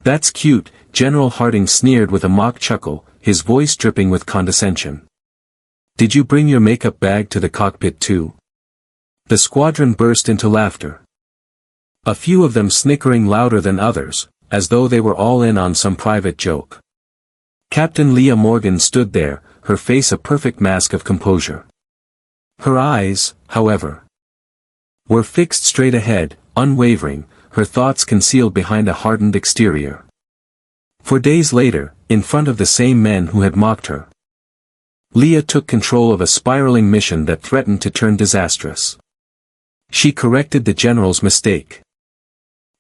"That's cute," General Harding sneered with a mock chuckle, his voice dripping with condescension. "Did you bring your makeup bag to the cockpit too?" The squadron burst into laughter. A few of them snickering louder than others, as though they were all in on some private joke. Captain Leah Morgan stood there, her face a perfect mask of composure. Her eyes, however, were fixed straight ahead, unwavering, her thoughts concealed behind a hardened exterior. For days later, in front of the same men who had mocked her, Leah took control of a spiraling mission that threatened to turn disastrous. She corrected the general's mistake,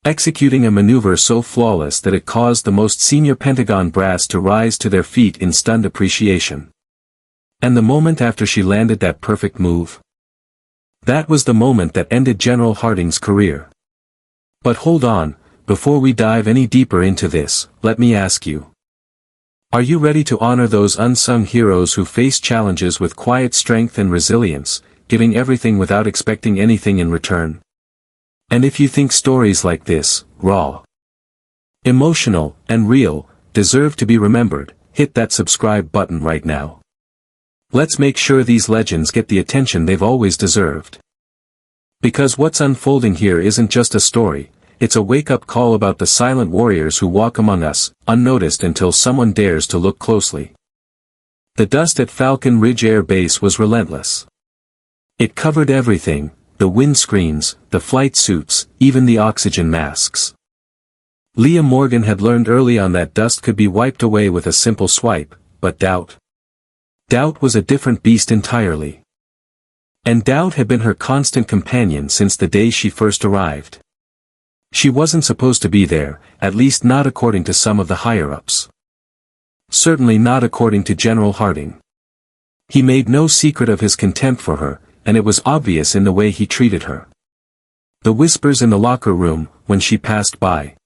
executing a maneuver so flawless that it caused the most senior Pentagon brass to rise to their feet in stunned appreciation. And the moment after she landed that perfect move, that was the moment that ended General Harding's career. But hold on, before we dive any deeper into this, let me ask you. Are you ready to honor those unsung heroes who face challenges with quiet strength and resilience, giving everything without expecting anything in return? And if you think stories like this, raw, emotional, and real, deserve to be remembered, hit that subscribe button right now. Let's make sure these legends get the attention they've always deserved. Because what's unfolding here isn't just a story, it's a wake-up call about the silent warriors who walk among us, unnoticed until someone dares to look closely. The dust at Falcon Ridge Air Base was relentless. It covered everything, the windscreens, the flight suits, even the oxygen masks. Leah Morgan had learned early on that dust could be wiped away with a simple swipe, but doubt. Doubt was a different beast entirely. And doubt had been her constant companion since the day she first arrived. She wasn't supposed to be there, at least not according to some of the higher-ups. Certainly not according to General Harding. He made no secret of his contempt for her, and it was obvious in the way he treated her. The whispers in the locker room, when she passed by,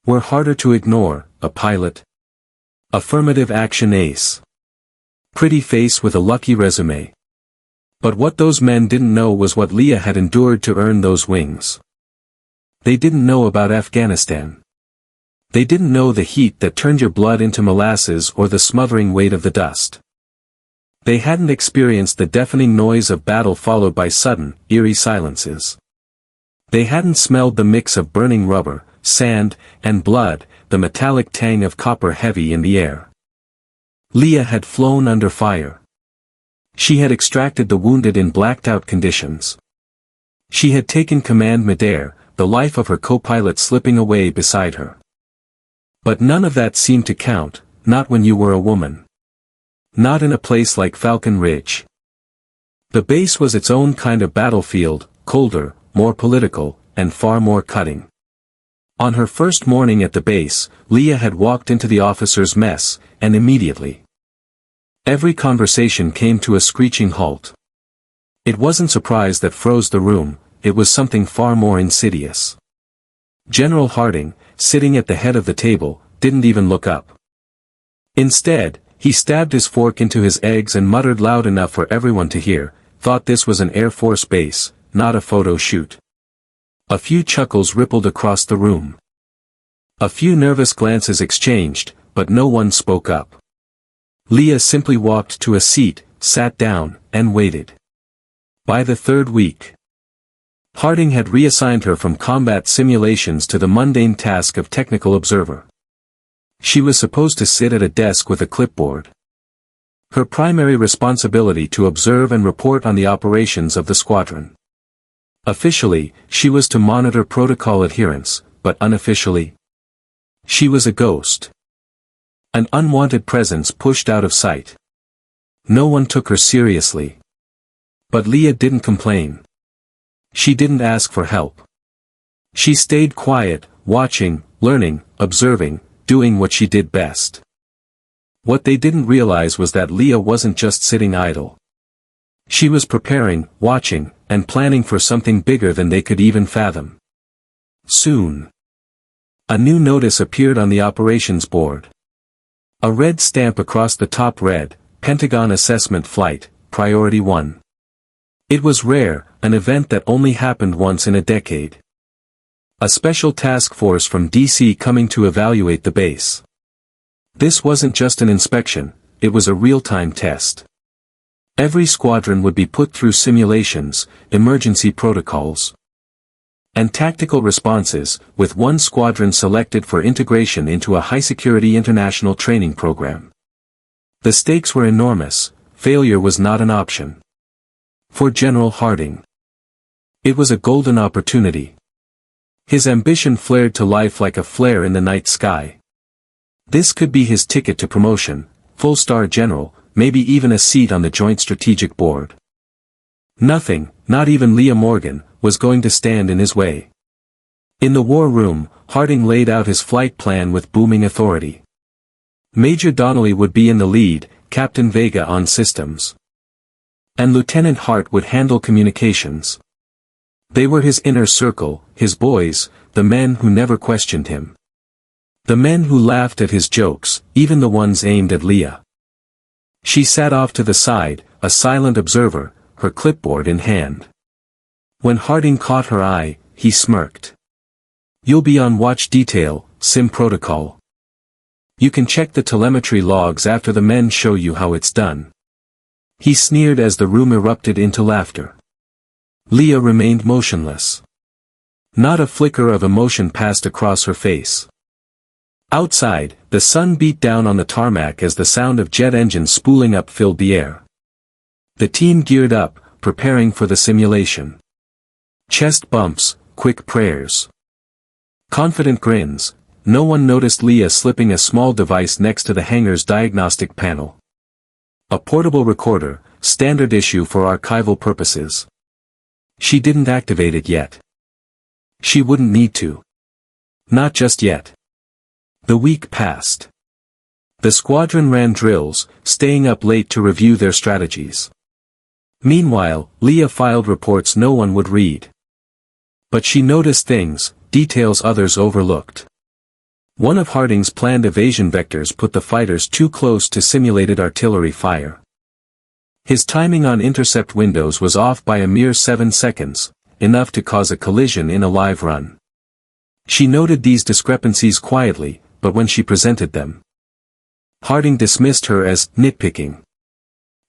were harder to ignore: a pilot, affirmative action ace, pretty face with a lucky resume. But what those men didn't know was what Leah had endured to earn those wings. They didn't know about Afghanistan. They didn't know the heat that turned your blood into molasses or the smothering weight of the dust. They hadn't experienced the deafening noise of battle followed by sudden, eerie silences. They hadn't smelled the mix of burning rubber, sand, and blood, the metallic tang of copper heavy in the air. Leah had flown under fire. She had extracted the wounded in blacked-out conditions. She had taken command midair, the life of her co-pilot slipping away beside her. But none of that seemed to count, not when you were a woman. Not in a place like Falcon Ridge. The base was its own kind of battlefield, colder, more political, and far more cutting. On her first morning at the base, Leah had walked into the officers' mess, and immediately, every conversation came to a screeching halt. It wasn't surprise that froze the room, it was something far more insidious. General Harding, sitting at the head of the table, didn't even look up. Instead, he stabbed his fork into his eggs and muttered loud enough for everyone to hear, thought this was an Air Force base, not a photo shoot. A few chuckles rippled across the room. A few nervous glances exchanged, but no one spoke up. Leah simply walked to a seat, sat down, and waited. By the third week, Harding had reassigned her from combat simulations to the mundane task of technical observer. She was supposed to sit at a desk with a clipboard. Her primary responsibility to observe and report on the operations of the squadron. Officially, she was to monitor protocol adherence, but unofficially, she was a ghost. An unwanted presence pushed out of sight. No one took her seriously. But Leah didn't complain. She didn't ask for help. She stayed quiet, watching, learning, observing, doing what she did best. What they didn't realize was that Leah wasn't just sitting idle. She was preparing, watching, and planning for something bigger than they could even fathom. Soon, a new notice appeared on the operations board. A red stamp across the top read, Pentagon Assessment Flight, Priority 1. It was rare, an event that only happened once in a decade. A special task force from DC coming to evaluate the base. This wasn't just an inspection, it was a real-time test. Every squadron would be put through simulations, emergency protocols, and tactical responses, with one squadron selected for integration into a high-security international training program. The stakes were enormous, failure was not an option. For General Harding, it was a golden opportunity. His ambition flared to life like a flare in the night sky. This could be his ticket to promotion, full-star general, maybe even a seat on the Joint Strategic Board. Nothing, not even Leah Morgan, was going to stand in his way. In the war room, Harding laid out his flight plan with booming authority. Major Donnelly would be in the lead, Captain Vega on systems, and Lieutenant Hart would handle communications. They were his inner circle, his boys, the men who never questioned him. The men who laughed at his jokes, even the ones aimed at Leah. She sat off to the side, a silent observer, her clipboard in hand. When Harding caught her eye, he smirked. "You'll be on watch detail, sim protocol. You can check the telemetry logs after the men show you how it's done." He sneered as the room erupted into laughter. Leah remained motionless. Not a flicker of emotion passed across her face. Outside, the sun beat down on the tarmac as the sound of jet engines spooling up filled the air. The team geared up, preparing for the simulation. Chest bumps, quick prayers, confident grins. No one noticed Leah slipping a small device next to the hangar's diagnostic panel. A portable recorder, standard issue for archival purposes. She didn't activate it yet. She wouldn't need to. Not just yet. The week passed. The squadron ran drills, staying up late to review their strategies. Meanwhile, Leah filed reports no one would read. But she noticed things, details others overlooked. One of Harding's planned evasion vectors put the fighters too close to simulated artillery fire. His timing on intercept windows was off by a mere 7 seconds, enough to cause a collision in a live run. She noted these discrepancies quietly, but when she presented them, Harding dismissed her as nitpicking.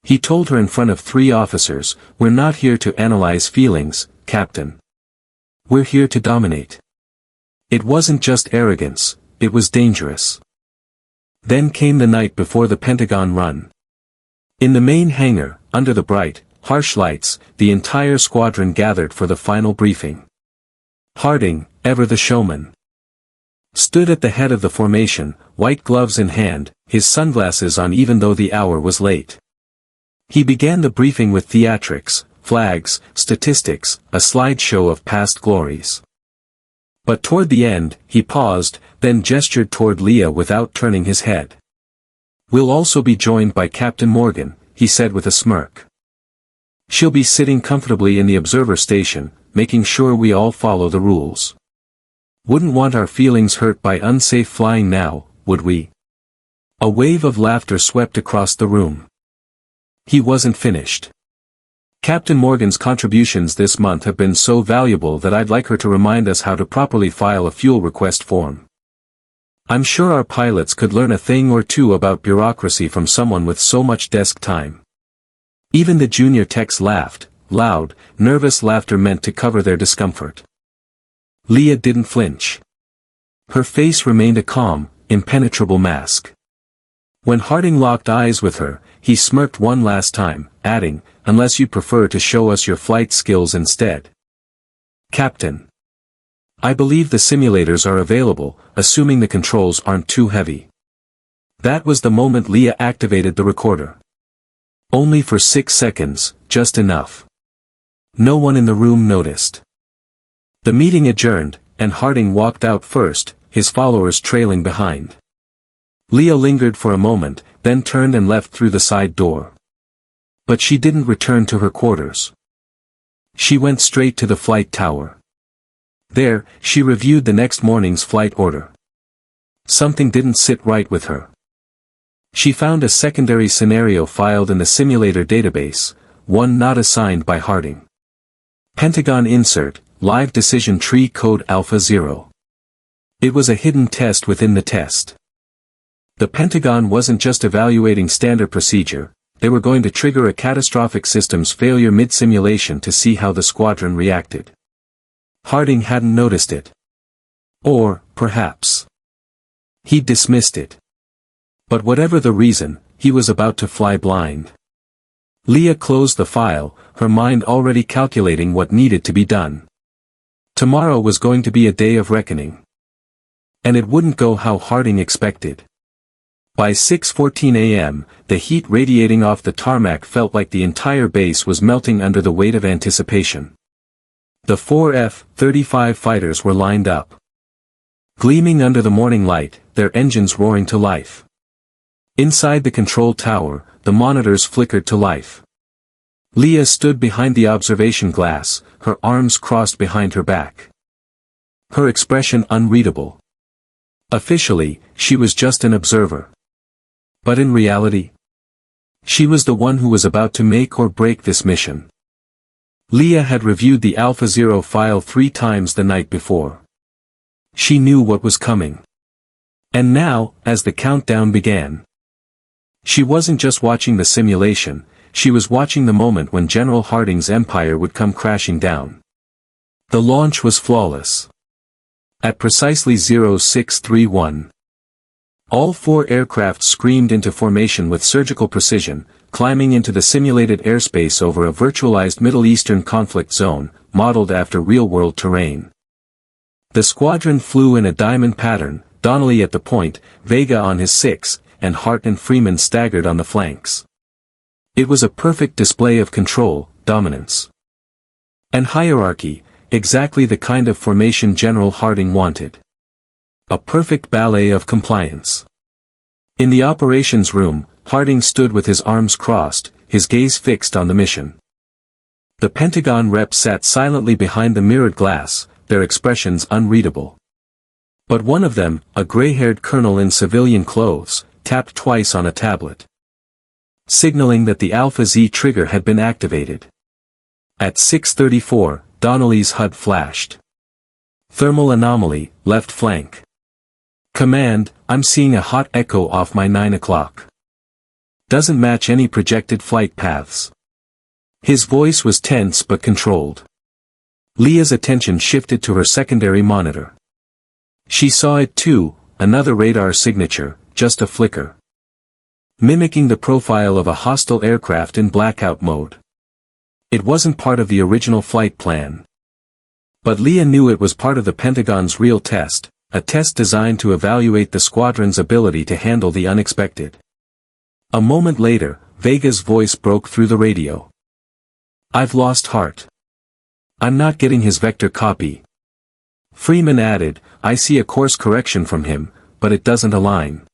He told her in front of 3 officers, "We're not here to analyze feelings, Captain. We're here to dominate." It wasn't just arrogance, it was dangerous. Then came the night before the Pentagon run. In the main hangar, under the bright, harsh lights, the entire squadron gathered for the final briefing. Harding, ever the showman, stood at the head of the formation, white gloves in hand, his sunglasses on even though the hour was late. He began the briefing with theatrics, flags, statistics, a slideshow of past glories. But toward the end, he paused, then gestured toward Leah without turning his head. "We'll also be joined by Captain Morgan," he said with a smirk. "She'll be sitting comfortably in the observer station, making sure we all follow the rules. Wouldn't want our feelings hurt by unsafe flying now, would we?" A wave of laughter swept across the room. He wasn't finished. "Captain Morgan's contributions this month have been so valuable that I'd like her to remind us how to properly file a fuel request form. I'm sure our pilots could learn a thing or two about bureaucracy from someone with so much desk time." Even the junior techs laughed, loud, nervous laughter meant to cover their discomfort. Leah didn't flinch. Her face remained a calm, impenetrable mask. When Harding locked eyes with her, he smirked one last time, adding, "Unless you prefer to show us your flight skills instead." "Captain, I believe the simulators are available, assuming the controls aren't too heavy." That was the moment Leah activated the recorder. Only for 6 seconds, just enough. No one in the room noticed. The meeting adjourned, and Harding walked out first, his followers trailing behind. Leah lingered for a moment, then turned and left through the side door. But she didn't return to her quarters. She went straight to the flight tower. There, she reviewed the next morning's flight order. Something didn't sit right with her. She found a secondary scenario filed in the simulator database, one not assigned by Harding. Pentagon insert, Live Decision Tree Code Alpha 0. It was a hidden test within the test. The Pentagon wasn't just evaluating standard procedure, they were going to trigger a catastrophic systems failure mid-simulation to see how the squadron reacted. Harding hadn't noticed it. Or, perhaps, he'd dismissed it. But whatever the reason, he was about to fly blind. Leah closed the file, her mind already calculating what needed to be done. Tomorrow was going to be a day of reckoning. And it wouldn't go how Harding expected. By 6:14 a.m., the heat radiating off the tarmac felt like the entire base was melting under the weight of anticipation. The 4 F-35 fighters were lined up. Gleaming under the morning light, their engines roaring to life. Inside the control tower, the monitors flickered to life. Leah stood behind the observation glass, her arms crossed behind her back. Her expression unreadable. Officially, she was just an observer. But in reality, she was the one who was about to make or break this mission. Leah had reviewed the Alpha 0 file 3 times the night before. She knew what was coming. And now, as the countdown began, she wasn't just watching the simulation, she was watching the moment when General Harding's empire would come crashing down. The launch was flawless. At precisely 0631. All 4 aircraft screamed into formation with surgical precision, climbing into the simulated airspace over a virtualized Middle Eastern conflict zone, modeled after real-world terrain. The squadron flew in a diamond pattern, Donnelly at the point, Vega on his 6, and Hart and Freeman staggered on the flanks. It was a perfect display of control, dominance, and hierarchy, exactly the kind of formation General Harding wanted. A perfect ballet of compliance. In the operations room, Harding stood with his arms crossed, his gaze fixed on the mission. The Pentagon reps sat silently behind the mirrored glass, their expressions unreadable. But one of them, a gray-haired colonel in civilian clothes, tapped twice on a tablet, signaling that the Alpha Z trigger had been activated. At 6:34, Donnelly's HUD flashed. Thermal anomaly, left flank. Command, I'm seeing a hot echo off my 9 o'clock. Doesn't match any projected flight paths. His voice was tense but controlled. Leah's attention shifted to her secondary monitor. She saw it too, another radar signature, just a flicker, mimicking the profile of a hostile aircraft in blackout mode. It wasn't part of the original flight plan. But Leah knew it was part of the Pentagon's real test, a test designed to evaluate the squadron's ability to handle the unexpected. A moment later, Vega's voice broke through the radio. I've lost Hart. I'm not getting his vector copy. Freeman added, I see a course correction from him, but it doesn't align.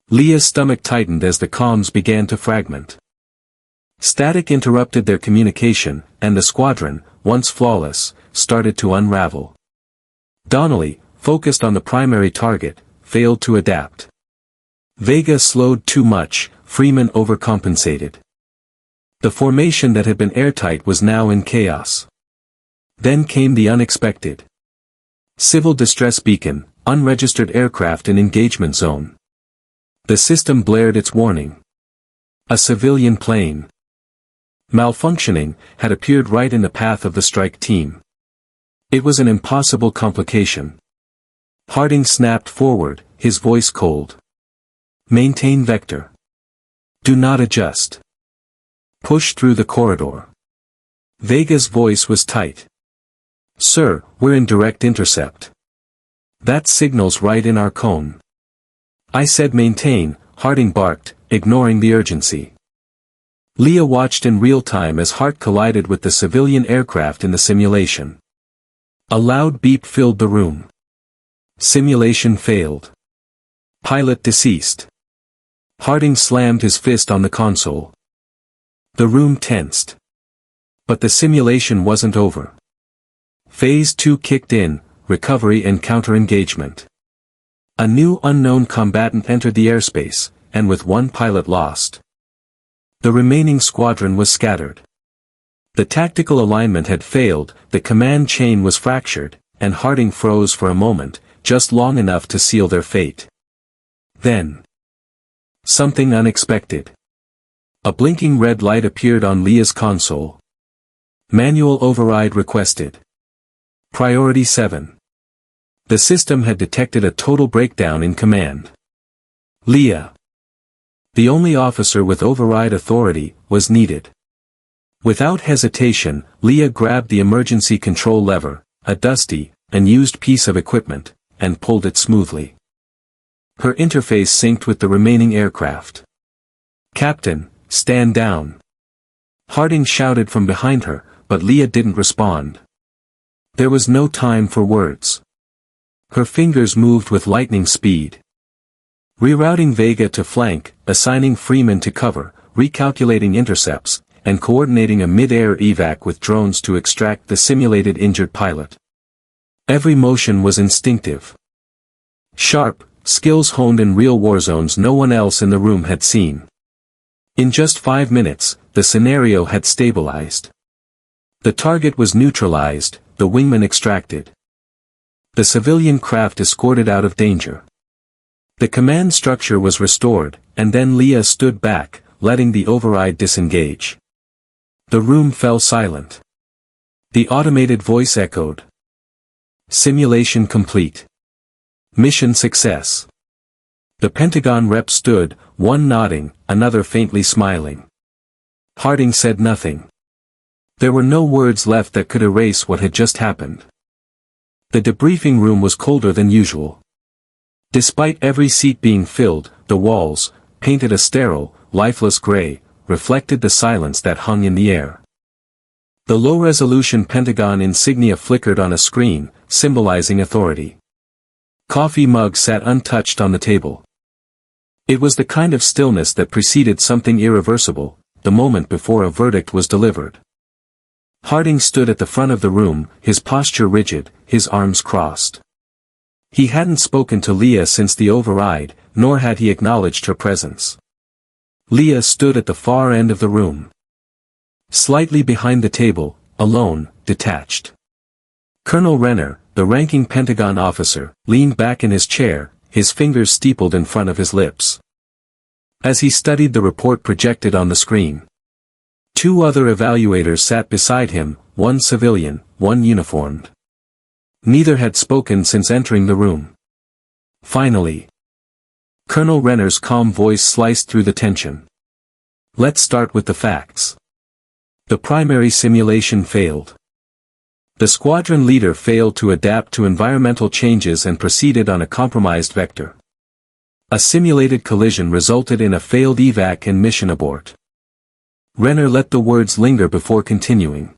Leah's stomach tightened as the comms began to fragment. Static interrupted their communication, and the squadron, once flawless, started to unravel. Donnelly, focused on the primary target, failed to adapt. Vega slowed too much, Freeman overcompensated. The formation that had been airtight was now in chaos. Then came the unexpected. Civil distress beacon, unregistered aircraft in engagement zone. The system blared its warning. A civilian plane, malfunctioning, had appeared right in the path of the strike team. It was an impossible complication. Harding snapped forward, his voice cold. Maintain vector. Do not adjust. Push through the corridor. Vega's voice was tight. Sir, we're in direct intercept. That signal's right in our cone. I said maintain, Harding barked, ignoring the urgency. Leah watched in real time as Hart collided with the civilian aircraft in the simulation. A loud beep filled the room. Simulation failed. Pilot deceased. Harding slammed his fist on the console. The room tensed. But the simulation wasn't over. Phase 2 kicked in, recovery and counter-engagement. A new unknown combatant entered the airspace, and with one pilot lost, the remaining squadron was scattered. The tactical alignment had failed, the command chain was fractured, and Harding froze for a moment, just long enough to seal their fate. Then, something unexpected. A blinking red light appeared on Leah's console. Manual override requested. Priority 7. The system had detected a total breakdown in command. Leah, the only officer with override authority, was needed. Without hesitation, Leah grabbed the emergency control lever, a dusty, unused piece of equipment, and pulled it smoothly. Her interface synced with the remaining aircraft. "Captain, stand down!" Harding shouted from behind her, but Leah didn't respond. There was no time for words. Her fingers moved with lightning speed. Rerouting Vega to flank, assigning Freeman to cover, recalculating intercepts, and coordinating a mid-air evac with drones to extract the simulated injured pilot. Every motion was instinctive. Sharp, skills honed in real war zones no one else in the room had seen. In just 5 minutes, the scenario had stabilized. The target was neutralized, the wingman extracted. The civilian craft escorted out of danger. The command structure was restored, and then Leah stood back, letting the override disengage. The room fell silent. The automated voice echoed. "Simulation complete. Mission success." The Pentagon rep stood, one nodding, another faintly smiling. Harding said nothing. There were no words left that could erase what had just happened. The debriefing room was colder than usual. Despite every seat being filled, the walls, painted a sterile, lifeless gray, reflected the silence that hung in the air. The low-resolution Pentagon insignia flickered on a screen, symbolizing authority. Coffee mugs sat untouched on the table. It was the kind of stillness that preceded something irreversible, the moment before a verdict was delivered. Harding stood at the front of the room, his posture rigid, his arms crossed. He hadn't spoken to Leah since the override, nor had he acknowledged her presence. Leah stood at the far end of the room. Slightly behind the table, alone, detached. Colonel Renner, the ranking Pentagon officer, leaned back in his chair, his fingers steepled in front of his lips. As he studied the report projected on the screen, 2 other evaluators sat beside him, one civilian, one uniformed. Neither had spoken since entering the room. Finally, Colonel Renner's calm voice sliced through the tension. "Let's start with the facts. The primary simulation failed. The squadron leader failed to adapt to environmental changes and proceeded on a compromised vector. A simulated collision resulted in a failed evac and mission abort." Renner let the words linger before continuing.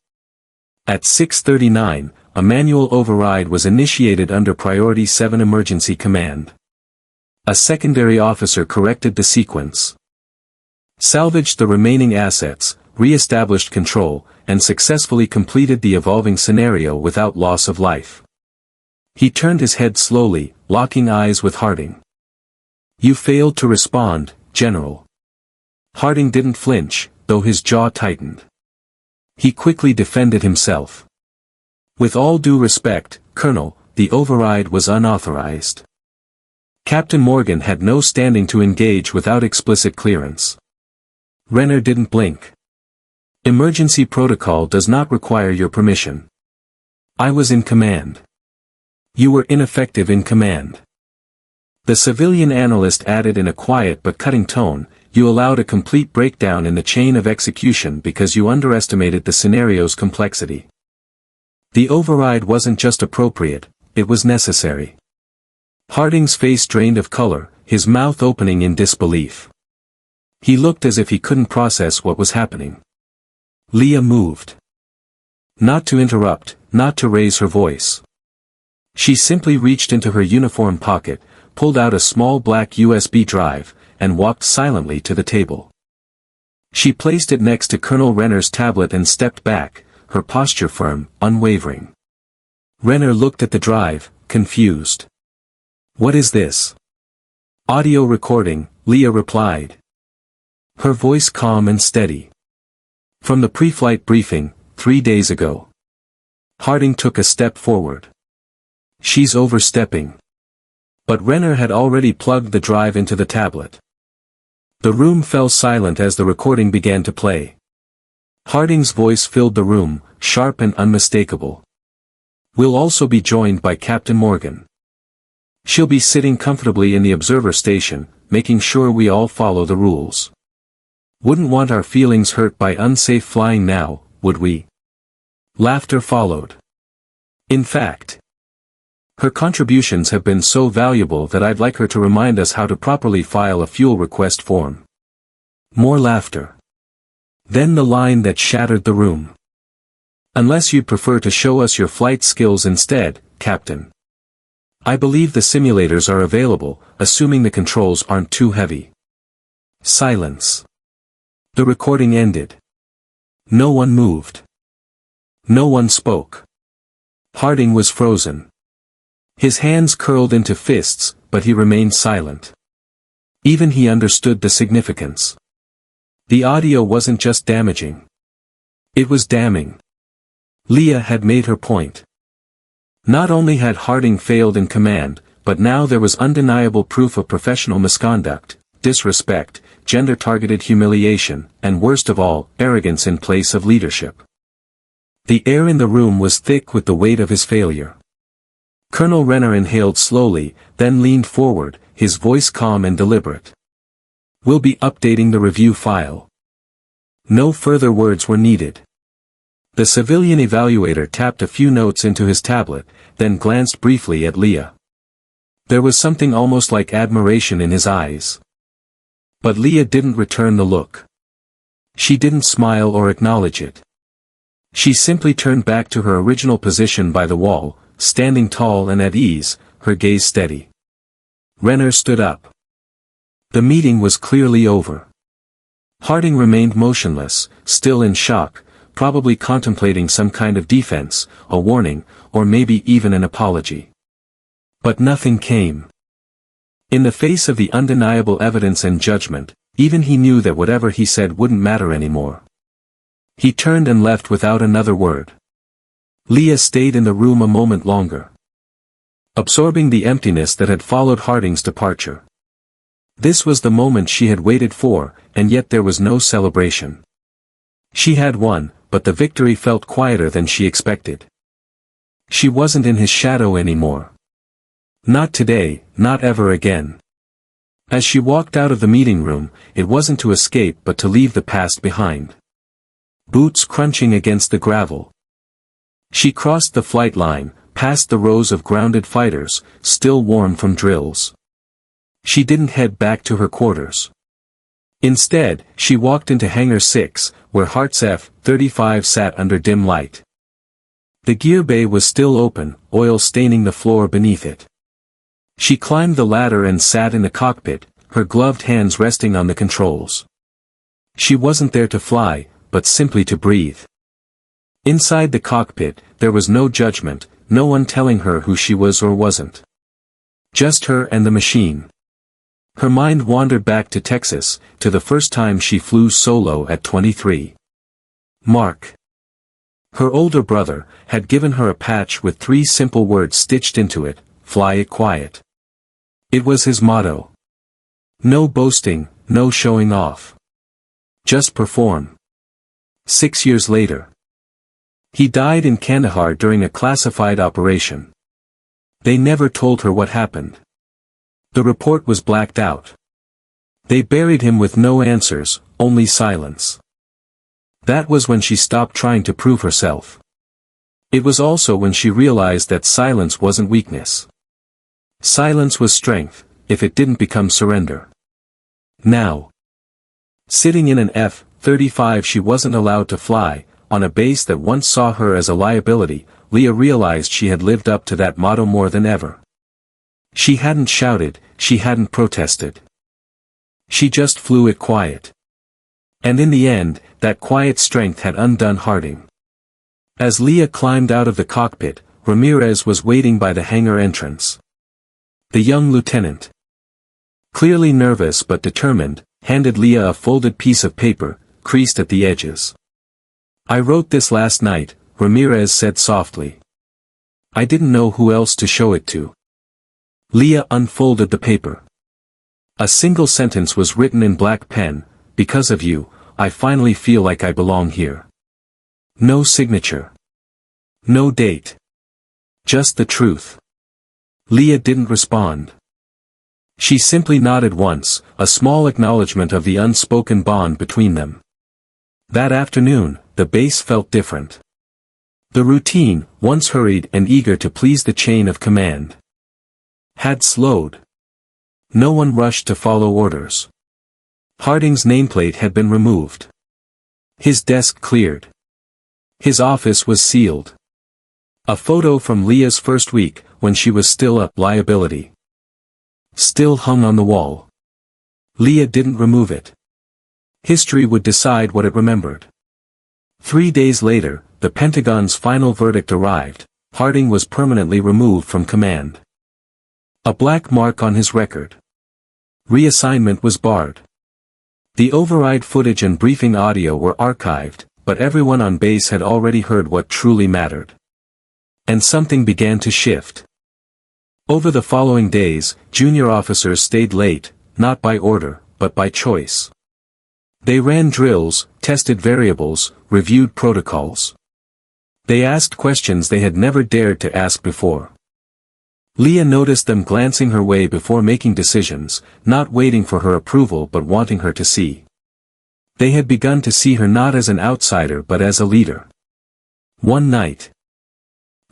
At 6:39, a manual override was initiated under Priority 7 Emergency Command. A secondary officer corrected the sequence, salvaged the remaining assets, re-established control, and successfully completed the evolving scenario without loss of life. He turned his head slowly, locking eyes with Harding. "You failed to respond, General." Harding didn't flinch, though his jaw tightened. He quickly defended himself. "With all due respect, Colonel, the override was unauthorized. Captain Morgan had no standing to engage without explicit clearance." Renner didn't blink. "Emergency protocol does not require your permission. I was in command. You were ineffective in command." The civilian analyst added in a quiet but cutting tone, "You allowed a complete breakdown in the chain of execution because you underestimated the scenario's complexity. The override wasn't just appropriate, it was necessary." Harding's face drained of color, his mouth opening in disbelief. He looked as if he couldn't process what was happening. Leah moved. Not to interrupt, not to raise her voice. She simply reached into her uniform pocket, pulled out a small black USB drive, and walked silently to the table. She placed it next to Colonel Renner's tablet and stepped back, her posture firm, unwavering. Renner looked at the drive, confused. "What is this?" "Audio recording," Leah replied. Her voice calm and steady. "From the pre-flight briefing, 3 days ago. Harding took a step forward. She's overstepping. But Renner had already plugged the drive into the tablet. The room fell silent as the recording began to play. Harding's voice filled the room, sharp and unmistakable. We'll also be joined by Captain Morgan. She'll be sitting comfortably in the observer station, making sure we all follow the rules. Wouldn't want our feelings hurt by unsafe flying now, would we? Laughter followed. In fact, her contributions have been so valuable that I'd like her to remind us how to properly file a fuel request form. More laughter. Then the line that shattered the room. Unless you'd prefer to show us your flight skills instead, Captain. I believe the simulators are available, assuming the controls aren't too heavy. Silence. The recording ended. No one moved. No one spoke. Harding was frozen. His hands curled into fists, but he remained silent. Even he understood the significance. The audio wasn't just damaging. It was damning. Leah had made her point. Not only had Harding failed in command, but now there was undeniable proof of professional misconduct, disrespect, gender-targeted humiliation, and worst of all, arrogance in place of leadership. The air in the room was thick with the weight of his failure. Colonel Renner inhaled slowly, then leaned forward, his voice calm and deliberate. We'll be updating the review file. No further words were needed. The civilian evaluator tapped a few notes into his tablet, then glanced briefly at Leah. There was something almost like admiration in his eyes. But Leah didn't return the look. She didn't smile or acknowledge it. She simply turned back to her original position by the wall, standing tall and at ease, her gaze steady. Renner stood up. The meeting was clearly over. Harding remained motionless, still in shock, probably contemplating some kind of defense, a warning, or maybe even an apology. But nothing came. In the face of the undeniable evidence and judgment, even he knew that whatever he said wouldn't matter anymore. He turned and left without another word. Leah stayed in the room a moment longer, absorbing the emptiness that had followed Harding's departure. This was the moment she had waited for, and yet there was no celebration. She had won, but the victory felt quieter than she expected. She wasn't in his shadow anymore. Not today, not ever again. As she walked out of the meeting room, it wasn't to escape but to leave the past behind. Boots crunching against the gravel. She crossed the flight line, past the rows of grounded fighters, still warm from drills. She didn't head back to her quarters. Instead, she walked into Hangar 6, where Hart's F-35 sat under dim light. The gear bay was still open, oil staining the floor beneath it. She climbed the ladder and sat in the cockpit, her gloved hands resting on the controls. She wasn't there to fly, but simply to breathe. Inside the cockpit, there was no judgment, no one telling her who she was or wasn't. Just her and the machine. Her mind wandered back to Texas, to the first time she flew solo at 23. Mark, her older brother, had given her a patch with 3 simple words stitched into it, "Fly it quiet." It was his motto. No boasting, no showing off. Just perform. 6 years later. He died in Kandahar during a classified operation. They never told her what happened. The report was blacked out. They buried him with no answers, only silence. That was when she stopped trying to prove herself. It was also when she realized that silence wasn't weakness. Silence was strength, if it didn't become surrender. Now, sitting in an F-35 she wasn't allowed to fly, on a base that once saw her as a liability, Leah realized she had lived up to that motto more than ever. She hadn't shouted, she hadn't protested. She just flew it quiet. And in the end, that quiet strength had undone Harding. As Leah climbed out of the cockpit, Ramirez was waiting by the hangar entrance. The young lieutenant, clearly nervous but determined, handed Leah a folded piece of paper, creased at the edges. "I wrote this last night," Ramirez said softly. "I didn't know who else to show it to." Leah unfolded the paper. A single sentence was written in black pen: "Because of you, I finally feel like I belong here." No signature. No date. Just the truth. Leah didn't respond. She simply nodded once, a small acknowledgement of the unspoken bond between them. That afternoon, the base felt different. The routine, once hurried and eager to please the chain of command, had slowed. No one rushed to follow orders. Harding's nameplate had been removed. His desk cleared. His office was sealed. A photo from Leah's first week, when she was still a liability, still hung on the wall. Leah didn't remove it. History would decide what it remembered. 3 days later, the Pentagon's final verdict arrived: Harding was permanently removed from command. A black mark on his record. Reassignment was barred. The override footage and briefing audio were archived, but everyone on base had already heard what truly mattered. And something began to shift. Over the following days, junior officers stayed late, not by order, but by choice. They ran drills, tested variables, reviewed protocols. They asked questions they had never dared to ask before. Leah noticed them glancing her way before making decisions, not waiting for her approval but wanting her to see. They had begun to see her not as an outsider but as a leader. One night,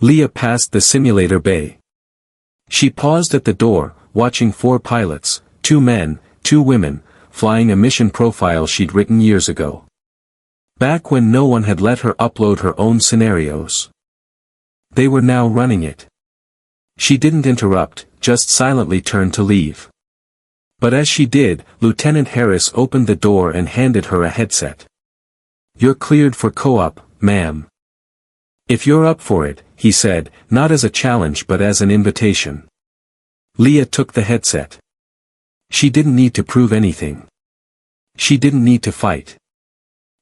Leah passed the simulator bay. She paused at the door, watching 4 pilots, 2 men, 2 women, flying a mission profile she'd written years ago. Back when no one had let her upload her own scenarios. They were now running it. She didn't interrupt, just silently turned to leave. But as she did, Lieutenant Harris opened the door and handed her a headset. "You're cleared for co-op, ma'am. If you're up for it," he said, not as a challenge but as an invitation. Leah took the headset. She didn't need to prove anything. She didn't need to fight.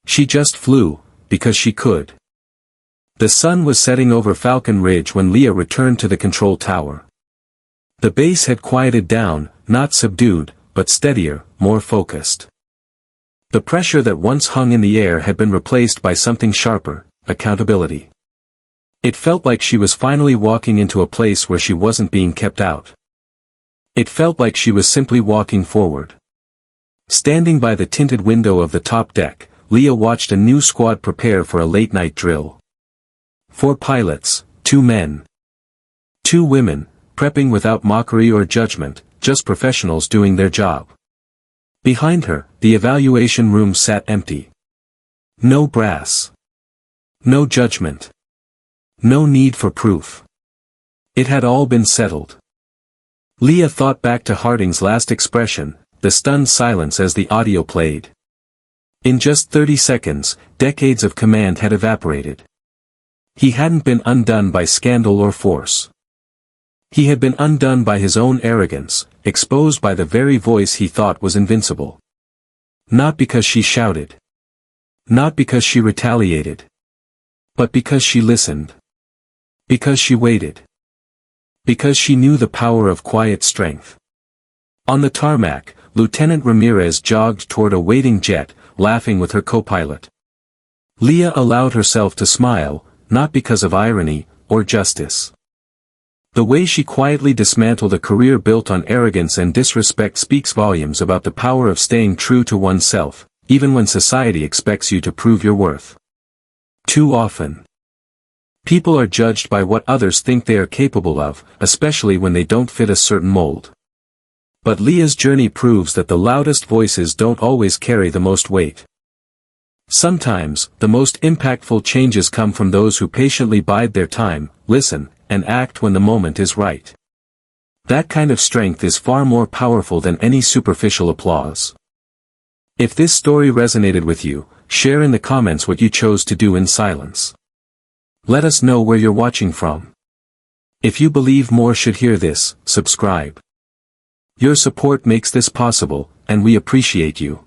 She just flew, because she could. The sun was setting over Falcon Ridge when Leah returned to the control tower. The base had quieted down, not subdued, but steadier, more focused. The pressure that once hung in the air had been replaced by something sharper: accountability. It felt like she was finally walking into a place where she wasn't being kept out. It felt like she was simply walking forward. Standing by the tinted window of the top deck, Leah watched a new squad prepare for a late-night drill. 4 pilots, 2 men, 2 women, prepping without mockery or judgment, just professionals doing their job. Behind her, the evaluation room sat empty. No brass. No judgment. No need for proof. It had all been settled. Leah thought back to Harding's last expression, the stunned silence as the audio played. In just 30 seconds, decades of command had evaporated. He hadn't been undone by scandal or force. He had been undone by his own arrogance, exposed by the very voice he thought was invincible. Not because she shouted. Not because she retaliated. But because she listened. Because she waited. Because she knew the power of quiet strength. On the tarmac, Lieutenant Ramirez jogged toward a waiting jet, laughing with her co-pilot. Leah allowed herself to smile, not because of irony, or justice. The way she quietly dismantled a career built on arrogance and disrespect speaks volumes about the power of staying true to oneself, even when society expects you to prove your worth. Too often, people are judged by what others think they are capable of, especially when they don't fit a certain mold. But Leah's journey proves that the loudest voices don't always carry the most weight. Sometimes, the most impactful changes come from those who patiently bide their time, listen, and act when the moment is right. That kind of strength is far more powerful than any superficial applause. If this story resonated with you, share in the comments what you chose to do in silence. Let us know where you're watching from. If you believe more should hear this, subscribe. Your support makes this possible, and we appreciate you.